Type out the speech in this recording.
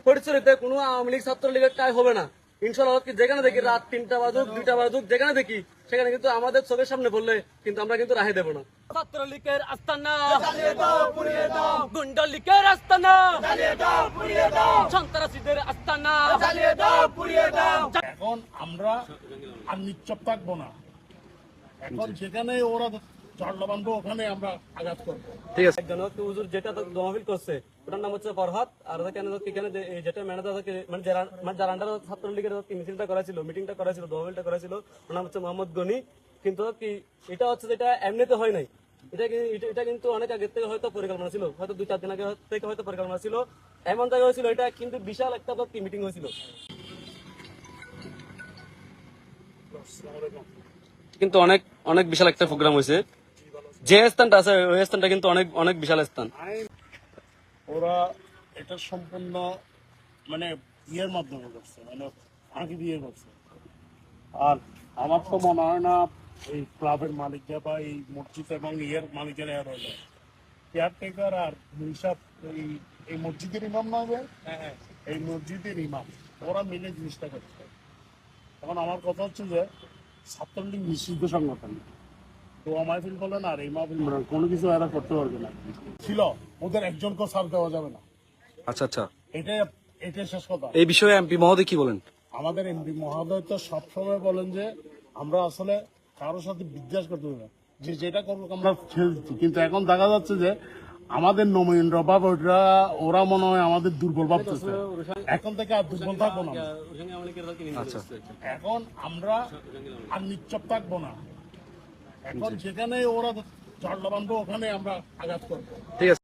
ফটিকছড়িতে কোনো আওয়ামী লীগ ছাত্রলীগের টাই হবে না ইনশাল্লাহ। যেখানে দেখি রাত 3টা বাজুক 2টা বাজুক যেখানে দেখি সেখানে কিন্তু আমাদের চোখের সামনে বললে কিন্তু আমরা কিন্তু রাহে দেবো না। ছাত্রলীগের আস্তানা গুন্ডা লীগের আস্তানা সন্ত্রাসীদের আস্তানা। এখন আমরা আর নিশ্চুপ থাকবো না। এখন যেখানে ওরা চড়লা বাঁধবো ওখানে আমরা আঘাত করবো। ঠিক আছে। একজন হুজুর যেটা মাহফিল করছে ওটার নাম হচ্ছে ফরহাদ, আর এখানে যেটা ম্যানেজার মানে যারা আন্ডার ছাত্রলীগের মিছিলটা করেছিল, মিটিংটা করেছিল, মাহফিলটা করেছিল, ওর নাম হচ্ছে মোহাম্মদ গনি। কিন্তু কি এটা হচ্ছে যেটা এমনিতে হয় নাই, এটা কিন্তু অনেক আগে থেকে হয়তো পরিকল্পনা ছিল, হয়তো 2-4 দিন আগে থেকে হয়তো পরিকল্পনা ছিল, এমন জায়গায় হয়েছিল। এটা কিন্তু বিশাল একটা মিটিং হয়েছিল, কিন্তু অনেক অনেক বিশাল একটা প্রোগ্রাম হয়েছে। যে স্থানটা আছে ওই স্থানটা কিন্তু অনেক অনেক বিশাল স্থান। ওরা এটা সম্পূর্ণ মানে ইয়ের মাধ্যমে করছে, মানে ফাঁকি দিয়ে করছে। আর আমার তো মনে হয় না এই ক্লাবের মালিকরা বা এই মসজিদ এবং ইয়ের মালিকেরা আর হলো কেয়ারটেকার আর হিসাব এই মসজিদের ইমাম না হবে, এই মসজিদের ইমাম ওরা মিলে জিনিসটা করছে। এখন আমার কথা হচ্ছে যে ছাত্রলীগ নিষিদ্ধ সংগঠন, তো মাহফিল বলেন আর এই মাহফিল বলেন কোনো কিছু এরা করতে পারবে না। ছিল ওদের একজনকেও ছাড় দেওয়া যাবে না। আচ্ছা আচ্ছা, এটাই শেষ কথা। এই বিষয়ে এমপি মহোদয় কি বলেন? আমাদের এমপি মহোদয় তো সবসময় বলেন যে আমরা আসলে কারোর সাথে বিদ্বেষ করতে হবে না, যে যেটা করবো আমরা ছেড়ে দিচ্ছি। কিন্তু এখন দেখা যাচ্ছে যে আমাদের নমীনরা বা ওরা মনে হয় আমাদের দুর্বল ভাবতেছে। এখন থেকে আর দুর্বল থাকবো না। আচ্ছা, এখন আমরা আর নিশ্চুপ থাকবো না। এখন যেখানে ওরা চড়লা বাঁধবো ওখানে আমরা আঘাত করবো। ঠিক আছে।